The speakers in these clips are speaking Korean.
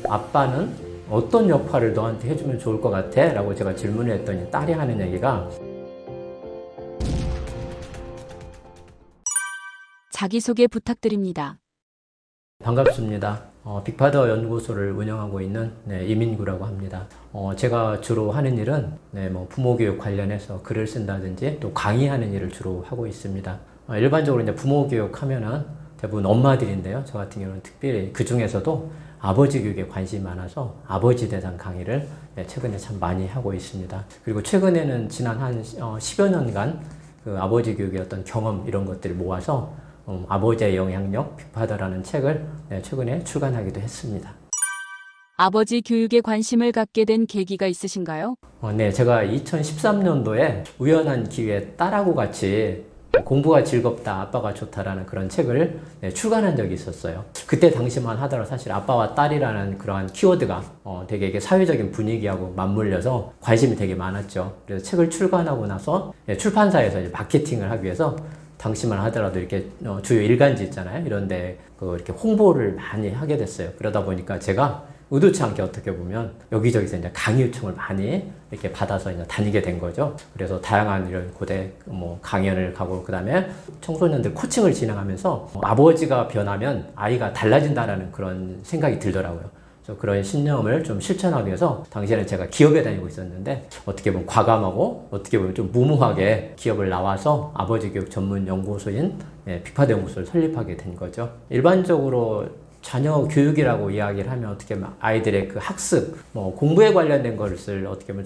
아빠는 어떤 역할을 너한테 해주면 좋을 것 같아? 라고 제가 질문을 했더니 딸이 하는 얘기가 자기소개 부탁드립니다. 반갑습니다. 빅파더 연구소를 운영하고 있는 이민구라고 합니다. 제가 주로 하는 일은 부모교육 관련해서 글을 쓴다든지 또 강의하는 일을 주로 하고 있습니다. 일반적으로 이제 부모교육 하면은 대부분 엄마들인데요. 저 같은 경우는 특별히 그 중에서도 아버지 교육에 관심이 많아서 아버지 대상 강의를 최근에 참 많이 하고 있습니다. 그리고 최근에는 지난 한 10여 년간 그 아버지 교육의 어떤 경험 이런 것들을 모아서 아버지의 영향력, 빅파더라는 책을 최근에 출간하기도 했습니다. 아버지 교육에 관심을 갖게 된 계기가 있으신가요? 네, 제가 2013년도에 우연한 기회에 딸하고 같이 공부가 즐겁다, 아빠가 좋다라는 그런 책을 출간한 적이 있었어요. 그때 당시만 하더라도 사실 아빠와 딸이라는 그러한 키워드가 되게 이게 사회적인 분위기하고 맞물려서 관심이 되게 많았죠. 그래서 책을 출간하고 나서 출판사에서 이제 마케팅을 하기 위해서 당시만 하더라도 이렇게 주요 일간지 있잖아요. 이런데 이렇게 홍보를 많이 하게 됐어요. 그러다 보니까 제가 의도치 않게 어떻게 보면 여기저기서 이제 강의 요청을 많이 이렇게 받아서 이제 다니게 된 거죠. 그래서 다양한 이런 고대 강연을 가고 그다음에 청소년들 코칭을 진행하면서 아버지가 변하면 아이가 달라진다라는 그런 생각이 들더라고요. 그래서 그런 신념을 좀 실천하기 위해서 당시에는 제가 기업에 다니고 있었는데 어떻게 보면 과감하고 어떻게 보면 좀 무모하게 기업을 나와서 아버지 교육 전문 연구소인 빅파더 연구소를 설립하게 된 거죠. 일반적으로 자녀 교육이라고 이야기를 하면 어떻게 보면 아이들의 그 학습, 공부에 관련된 것을 어떻게 보면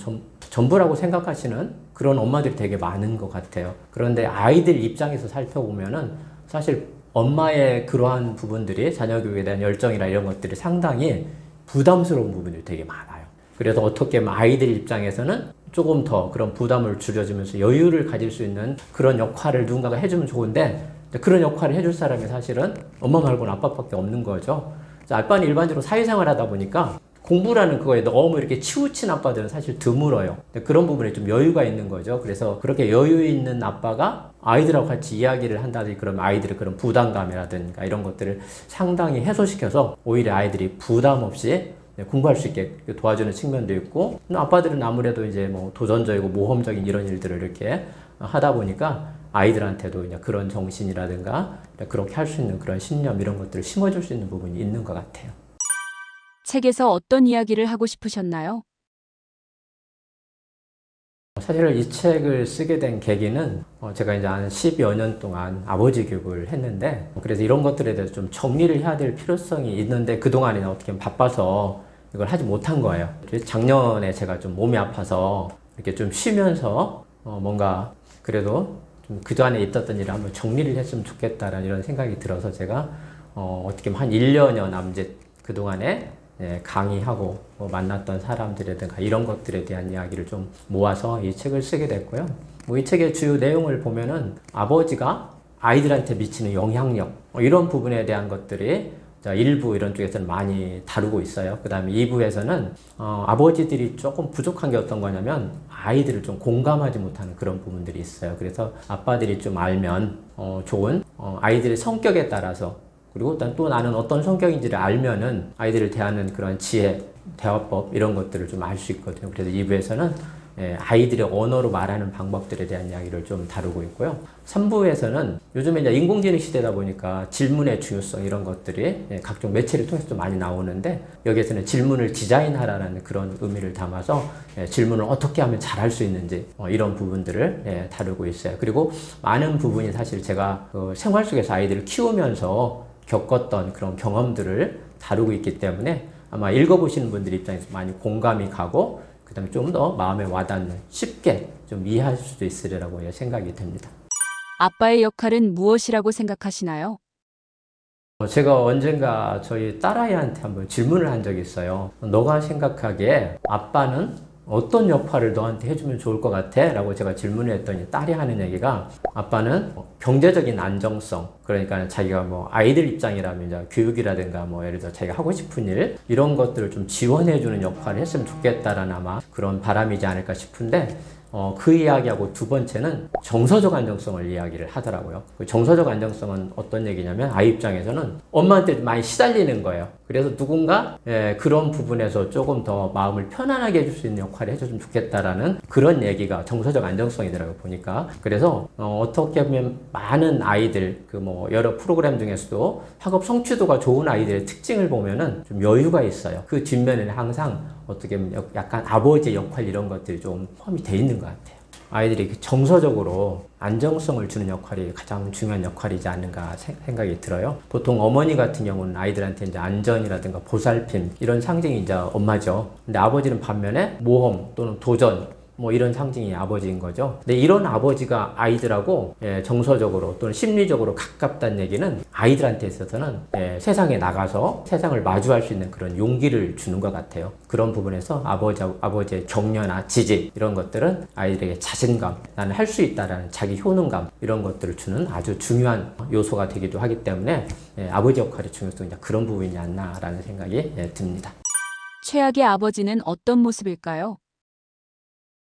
전부라고 생각하시는 그런 엄마들이 되게 많은 것 같아요. 그런데 아이들 입장에서 살펴보면은 사실 엄마의 그러한 부분들이 자녀 교육에 대한 열정이나 이런 것들이 상당히 부담스러운 부분들이 되게 많아요. 그래서 어떻게 보면 아이들 입장에서는 조금 더 그런 부담을 줄여주면서 여유를 가질 수 있는 그런 역할을 누군가가 해주면 좋은데 그런 역할을 해줄 사람이 사실은 엄마 말고는 아빠밖에 없는 거죠. 아빠는 일반적으로 사회생활 하다 보니까 공부라는 그거에 너무 이렇게 치우친 아빠들은 사실 드물어요. 그런 부분에 좀 여유가 있는 거죠. 그래서 그렇게 여유 있는 아빠가 아이들하고 같이 이야기를 한다든지 그러면 아이들의 그런 부담감이라든가 이런 것들을 상당히 해소시켜서 오히려 아이들이 부담 없이 공부할 수 있게 도와주는 측면도 있고, 아빠들은 아무래도 이제 도전적이고 모험적인 이런 일들을 이렇게 하다 보니까 아이들한테도 이제 그런 정신이라든가 그렇게 할 수 있는 그런 신념 이런 것들을 심어줄 수 있는 부분이 있는 것 같아요. 책에서 어떤 이야기를 하고 싶으셨나요? 사실 이 책을 쓰게 된 계기는 제가 이제 한 10여 년 동안 아버지 교육을 했는데 그래서 이런 것들에 대해서 좀 정리를 해야 될 필요성이 있는데 그동안에 어떻게 보면 바빠서 이걸 하지 못한 거예요. 작년에 제가 좀 몸이 아파서 이렇게 좀 쉬면서 뭔가 그래도 좀 그동안에 있었던 일을 한번 정리를 했으면 좋겠다라는 이런 생각이 들어서 제가 어떻게 보면 한 1년여 남짓 그동안에 강의하고 만났던 사람들이라든가 이런 것들에 대한 이야기를 좀 모아서 이 책을 쓰게 됐고요. 이 책의 주요 내용을 보면은 아버지가 아이들한테 미치는 영향력 이런 부분에 대한 것들이 1부 이런 쪽에서는 많이 다루고 있어요. 그 다음에 2부에서는 아버지들이 조금 부족한 게 어떤 거냐면 아이들을 좀 공감하지 못하는 그런 부분들이 있어요. 그래서 아빠들이 좀 알면 좋은 아이들의 성격에 따라서 그리고 또 나는 어떤 성격인지를 알면은 아이들을 대하는 그런 지혜, 대화법 이런 것들을 좀 알 수 있거든요. 그래서 2부에서는 아이들의 언어로 말하는 방법들에 대한 이야기를 좀 다루고 있고요. 3부에서는 요즘에 이제 인공지능 시대다 보니까 질문의 중요성 이런 것들이 각종 매체를 통해서 좀 많이 나오는데 여기에서는 질문을 디자인하라는 그런 의미를 담아서 질문을 어떻게 하면 잘할 수 있는지 이런 부분들을 다루고 있어요. 그리고 많은 부분이 사실 제가 생활 속에서 아이들을 키우면서 겪었던 그런 경험들을 다루고 있기 때문에 아마 읽어보시는 분들 입장에서 많이 공감이 가고 그 다음에 좀 더 마음에 와닿는 쉽게 좀 이해할 수도 있으리라고 생각이 듭니다. 아빠의 역할은 무엇이라고 생각하시나요? 제가 언젠가 저희 딸아이한테 한번 질문을 한 적이 있어요. 너가 생각하기에 아빠는 어떤 역할을 너한테 해주면 좋을 것 같아? 라고 제가 질문을 했더니 딸이 하는 얘기가 아빠는 경제적인 안정성 그러니까 자기가 아이들 입장이라면 이제 교육이라든가 예를 들어 자기가 하고 싶은 일 이런 것들을 좀 지원해주는 역할을 했으면 좋겠다라는 아마 그런 바람이지 않을까 싶은데 그 이야기하고 두 번째는 정서적 안정성을 이야기를 하더라고요. 그 정서적 안정성은 어떤 얘기냐면 아이 입장에서는 엄마한테 많이 시달리는 거예요. 그래서 누군가 그런 부분에서 조금 더 마음을 편안하게 해줄 수 있는 역할을 해줬으면 좋겠다라는 그런 얘기가 정서적 안정성이더라고요, 보니까. 그래서 어떻게 보면 많은 아이들 그 뭐 여러 프로그램 중에서도 학업 성취도가 좋은 아이들의 특징을 보면은 좀 여유가 있어요. 그 뒷면에는 항상 어떻게 보면 약간 아버지의 역할 이런 것들이 좀 포함이 돼 있는 것 같아요. 아이들이 정서적으로 안정성을 주는 역할이 가장 중요한 역할이지 않는가 생각이 들어요. 보통 어머니 같은 경우는 아이들한테 이제 안전이라든가 보살핌 이런 상징이 이제 엄마죠. 근데 아버지는 반면에 모험 또는 도전 뭐 이런 상징이 아버지인 거죠. 근데 이런 아버지가 아이들하고 정서적으로 또는 심리적으로 가깝다는 얘기는 아이들한테 있어서는 세상에 나가서 세상을 마주할 수 있는 그런 용기를 주는 것 같아요. 그런 부분에서 아버지의 격려나 지지 이런 것들은 아이들에게 자신감, 나는 할 수 있다라는 자기 효능감 이런 것들을 주는 아주 중요한 요소가 되기도 하기 때문에 아버지 역할의 중요성이 그런 부분이지 않나라는 생각이 듭니다. 최악의 아버지는 어떤 모습일까요?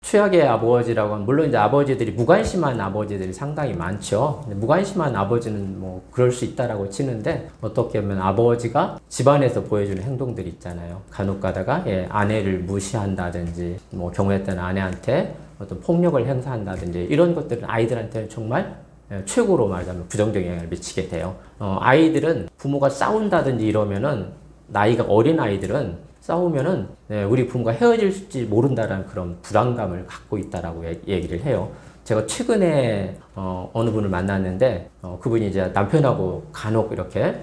최악의 아버지라고 하면 물론 이제 아버지들이 무관심한 아버지들이 상당히 많죠. 무관심한 아버지는 뭐 그럴 수 있다라고 치는데 어떻게 보면 아버지가 집안에서 보여주는 행동들이 있잖아요. 간혹 가다가 아내를 무시한다든지 뭐 경우에 따른 아내한테 어떤 폭력을 행사한다든지 이런 것들은 아이들한테는 정말 최고로 말하자면 부정적인 영향을 미치게 돼요. 아이들은 부모가 싸운다든지 이러면은 나이가 어린 아이들은 싸우면은 우리 부모가 헤어질지 모른다라는 그런 불안감을 갖고 있다라고 얘기를 해요. 제가 최근에 어느 분을 만났는데 그분이 이제 남편하고 간혹 이렇게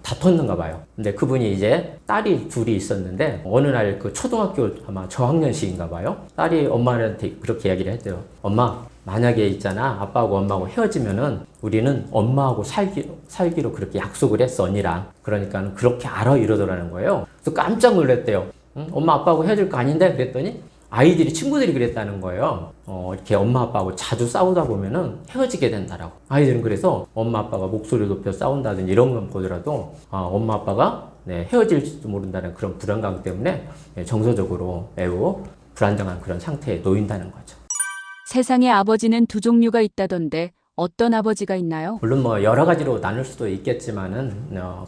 다퉜는가 봐요. 근데 그분이 이제 딸이 둘이 있었는데 어느 날 그 초등학교 아마 저학년식인가 봐요. 딸이 엄마한테 그렇게 얘기를 했대요. 엄마, 만약에 있잖아 아빠하고 엄마하고 헤어지면은 우리는 엄마하고 살기로 그렇게 약속을 했어 언니랑. 그러니까 그렇게 알아 이러더라는 거예요. 그래서 깜짝 놀랐대요. 응? 엄마 아빠하고 헤어질 거 아닌데 그랬더니 아이들이 친구들이 그랬다는 거예요. 이렇게 엄마 아빠하고 자주 싸우다 보면은 헤어지게 된다라고. 아이들은 그래서 엄마 아빠가 목소리 높여 싸운다든지 이런 건 보더라도 엄마 아빠가 헤어질지도 모른다는 그런 불안감 때문에 정서적으로 매우 불안정한 그런 상태에 놓인다는 거죠. 세상에 아버지는 두 종류가 있다던데 어떤 아버지가 있나요? 물론 뭐 여러 가지로 나눌 수도 있겠지만은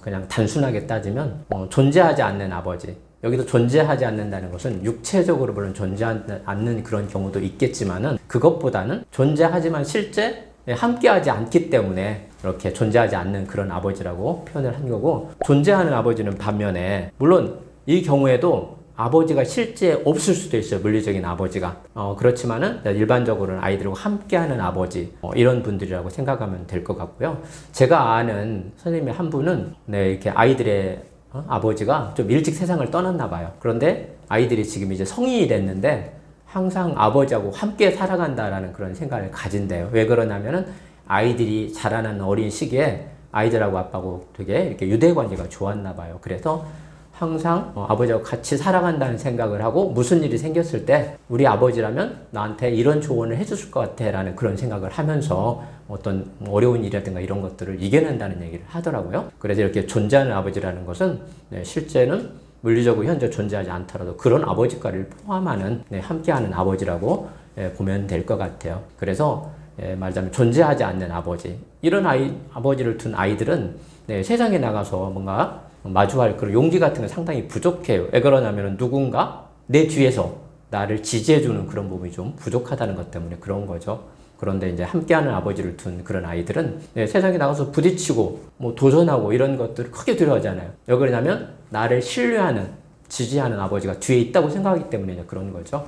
그냥 단순하게 따지면 존재하지 않는 아버지. 여기도 존재하지 않는다는 것은 육체적으로 물론 존재하지 않는 그런 경우도 있겠지만은 그것보다는 존재하지만 실제 함께하지 않기 때문에 이렇게 존재하지 않는 그런 아버지라고 표현을 한 거고, 존재하는 아버지는 반면에 물론 이 경우에도 아버지가 실제 없을 수도 있어요. 물리적인 아버지가. 그렇지만은 일반적으로는 아이들과 함께하는 아버지 이런 분들이라고 생각하면 될 것 같고요. 제가 아는 선생님이 한 분은 이렇게 아이들의 아버지가 좀 일찍 세상을 떠났나 봐요. 그런데 아이들이 지금 이제 성인이 됐는데 항상 아버지하고 함께 살아간다라는 그런 생각을 가진대요. 왜 그러냐면은 아이들이 자라는 어린 시기에 아이들하고 아빠하고 되게 이렇게 유대관계가 좋았나 봐요. 그래서 항상 아버지하고 같이 살아간다는 생각을 하고 무슨 일이 생겼을 때 우리 아버지라면 나한테 이런 조언을 해줬을 것 같아 라는 그런 생각을 하면서 어떤 어려운 일이라든가 이런 것들을 이겨낸다는 얘기를 하더라고요. 그래서 이렇게 존재하는 아버지라는 것은 실제는 물리적으로 현재 존재하지 않더라도 그런 아버지과를 포함하는 함께하는 아버지라고 보면 될 것 같아요. 그래서 말하자면 존재하지 않는 아버지, 이런 아버지를 둔 아이들은 세상에 나가서 뭔가 마주할 그런 용기 같은 게 상당히 부족해요. 왜 그러냐면 누군가 내 뒤에서 나를 지지해주는 그런 부분이 좀 부족하다는 것 때문에 그런 거죠. 그런데 이제 함께하는 아버지를 둔 그런 아이들은 세상에 나가서 부딪히고 뭐 도전하고 이런 것들을 크게 두려워하잖아요. 왜 그러냐면 나를 신뢰하는, 지지하는 아버지가 뒤에 있다고 생각하기 때문에 그런 거죠.